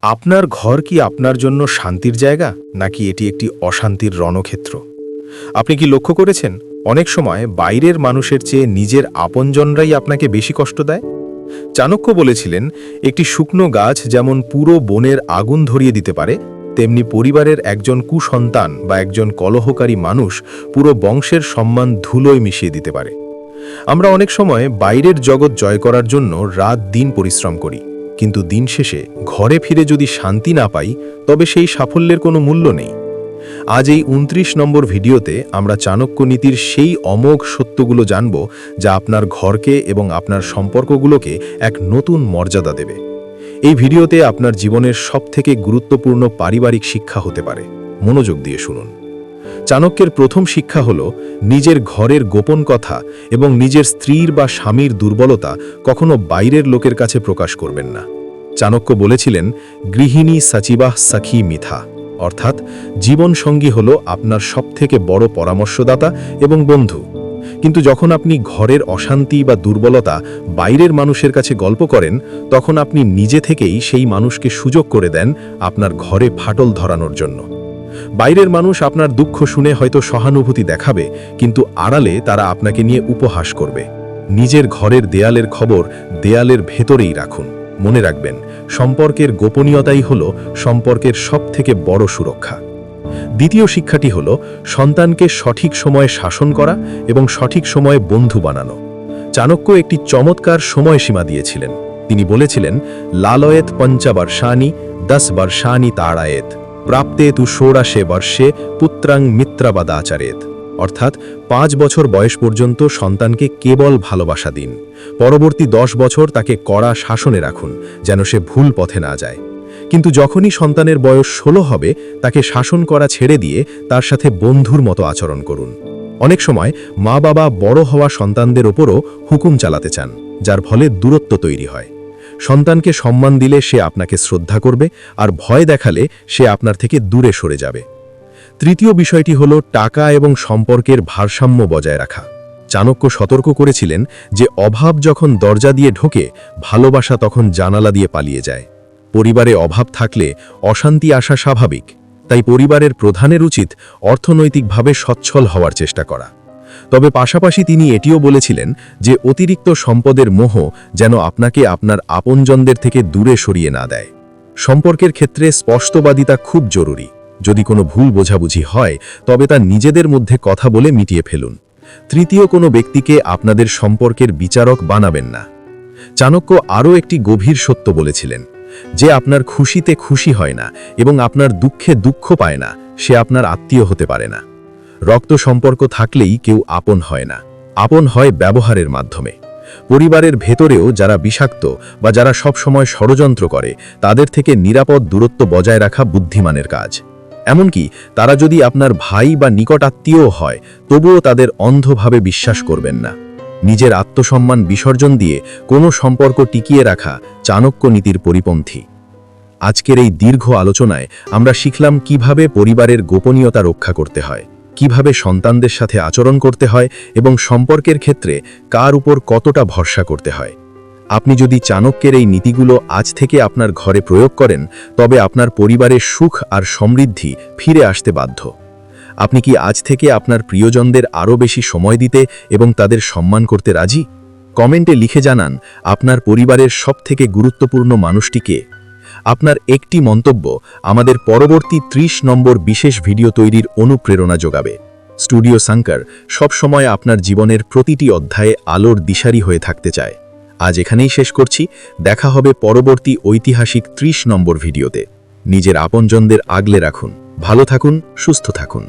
আপনার ঘর কি আপনার জন্য শান্তির জায়গা নাকি এটি একটি অশান্তির রণক্ষেত্র? আপনি কি লক্ষ্য করেছেন অনেক সময় বাইরের মানুষের চেয়ে নিজের আপনজনরাই আপনাকে বেশি কষ্ট দেয়? চাণক্য বলেছিলেন, একটি শুকনো গাছ যেমন পুরো বনের আগুন ধরিয়ে দিতে পারে, তেমনি পরিবারের একজন কুসন্তান বা একজন কলহকারী মানুষ পুরো বংশের সম্মান ধুলোয় মিশিয়ে দিতে পারে। আমরা অনেক সময় বাইরের জগৎ জয় করার জন্য রাত দিন পরিশ্রম করি, কিন্তু দিন শেষে ঘরে ফিরে যদি শান্তি না পাই, তবে সেই সাফল্যের কোনো মূল্য নেই। আজ এই ২৯ নম্বর ভিডিওতে আমরা চাণক্য নীতির সেই অমোঘ সত্যগুলো জানব, যা আপনার ঘরকে এবং আপনার সম্পর্কগুলোকে এক নতুন মর্যাদা দেবে। এই ভিডিওতে আপনার জীবনের সবথেকে গুরুত্বপূর্ণ পারিবারিক শিক্ষা হতে পারে। মনোযোগ দিয়ে শুনুন। চাণক্যের প্রথম শিক্ষা হল, নিজের ঘরের গোপন কথা এবং নিজের স্ত্রীর বা স্বামীর দুর্বলতা কখনো বাইরের লোকের কাছে প্রকাশ করবেন না। চাণক্য বলেছিলেন, গৃহিণী সচিবাহ সখী মিথা, অর্থাৎ জীবনসঙ্গী হল আপনার সবথেকে বড় পরামর্শদাতা এবং বন্ধু। কিন্তু যখন আপনি ঘরের অশান্তি বা দুর্বলতা বাইরের মানুষের কাছে গল্প করেন, তখন আপনি নিজে থেকেই সেই মানুষকে সুযোগ করে দেন আপনার ঘরে ফাটল ধরানোর জন্য। বাইরের মানুষ আপনার দুঃখ শুনে হয়তো সহানুভূতি দেখাবে, কিন্তু আড়ালে তারা আপনাকে নিয়ে উপহাস করবে। নিজের ঘরের দেয়ালের খবর দেয়ালের ভেতরেই রাখুন। মনে রাখবেন, সম্পর্কের গোপনীয়তাই হল সম্পর্কের সবথেকে বড় সুরক্ষা। দ্বিতীয় শিক্ষাটি হল, সন্তানকে সঠিক সময়ে শাসন করা এবং সঠিক সময়ে বন্ধু বানানো। চাণক্য একটি চমৎকার সময়সীমা দিয়েছিলেন। তিনি বলেছিলেন, লালয়েত পঞ্চবর্ষানি 10 বর্ষানি তাড়ায়েত, প্রাপ্তে তু ষোড়শে বর্ষে পুত্রাং মিত্রাবাদাচারেত, অর্থাৎ 5 বছর বয়স পর্যন্ত সন্তানকে কেবল ভালোবাসা দিন। পরবর্তী 10 বছর তাকে কড়া শাসনে রাখুন, যেন সে ভুল পথে না যায়। কিন্তু যখনই সন্তানের বয়স 16 হবে, তাকে শাসন করা ছেড়ে দিয়ে তার সাথে বন্ধুর মতো আচরণ করুন। অনেক সময় মা বাবা বড় হওয়া সন্তানদের ওপরও হুকুম চালাতে চান, যার ফলে দূরত্ব তৈরি হয়। সন্তানকে সম্মান দিলে সে আপনাকে শ্রদ্ধা করবে, আর ভয় দেখালে সে আপনার থেকে দূরে সরে যাবে। তৃতীয় বিষয়টি হল, টাকা এবং সম্পর্কের ভারসাম্য বজায় রাখা। চাণক্য সতর্ক করেছিলেন যে অভাব যখন দরজা দিয়ে ঢোকে, ভালোবাসা তখন জানালা দিয়ে পালিয়ে যায়। পরিবারে অভাব থাকলে অশান্তি আসা স্বাভাবিক, তাই পরিবারের প্রধানের উচিত অর্থনৈতিকভাবে সচ্ছল হওয়ার চেষ্টা করা। তবে পাশাপাশি তিনি এটিও বলেছিলেন যে অতিরিক্ত সম্পদের মোহ যেন আপনাকে আপনার আপনজনদের থেকে দূরে সরিয়ে না দেয়। সম্পর্কের ক্ষেত্রে স্পষ্টবাদিতা খুব জরুরি। যদি কোনো ভুল বোঝাবুঝি হয়, তবে তা নিজেদের মধ্যে কথা বলে মিটিয়ে ফেলুন। তৃতীয় কোনো ব্যক্তিকে আপনাদের সম্পর্কের বিচারক বানাবেন না। চাণক্য আরও একটি গভীর সত্য বলেছিলেন, যে আপনার খুশিতে খুশি হয় না এবং আপনার দুঃখে দুঃখ পায় না, সে আপনার আত্মীয় হতে পারে না। রক্ত সম্পর্ক থাকলেই কেউ আপন হয় না, আপন হয় ব্যবহারের মাধ্যমে। পরিবারের ভেতরেও যারা বিষাক্ত বা যারা সব সময় ষড়যন্ত্র করে, তাদের থেকে নিরাপদ দূরত্ব বজায় রাখা বুদ্ধিমানের কাজ। এমনকি তারা যদি আপনার ভাই বা নিকট আত্মীয় হয়, তবুও তাদের অন্ধভাবে বিশ্বাস করবেন না। নিজের আত্মসম্মান বিসর্জন দিয়ে কোনো সম্পর্ক টিকিয়ে রাখা চাণক্য নীতির পরিপন্থী। আজকের এই দীর্ঘ আলোচনায় আমরা শিখলাম কিভাবে পরিবারের গোপনীয়তা রক্ষা করতে হয়, কিভাবে সন্তানদের সাথে আচরণ করতে হয় এবং সম্পর্কের ক্ষেত্রে কার উপর কতটা ভরসা করতে হয়। আপনি যদি চাণক্যের এই নীতিগুলো আজ থেকে আপনার ঘরে প্রয়োগ করেন, তবে আপনার পরিবারের সুখ আর সমৃদ্ধি ফিরে আসতে বাধ্য। আপনি কি আজ থেকে আপনার প্রিয়জনদের আরও বেশি সময় দিতে এবং তাদের সম্মান করতে রাজি? কমেন্টে লিখে জানান আপনার পরিবারের সবথেকে গুরুত্বপূর্ণ মানুষটি কে। আপনার একটি মন্তব্য আমাদের পরবর্তী 30 নম্বর বিশেষ ভিডিও তৈরির অনুপ্রেরণা যোগাবে। স্টুডিও সাঙ্কার সবসময় আপনার জীবনের প্রতিটি অধ্যায়ে আলোর দিশারি হয়ে থাকতে চায়। আজ এখানেই শেষ করছি। দেখা হবে পরবর্তী ঐতিহাসিক 30 নম্বর ভিডিওতে। নিজের আপনজনদের আগলে রাখুন, ভালো থাকুন, সুস্থ থাকুন।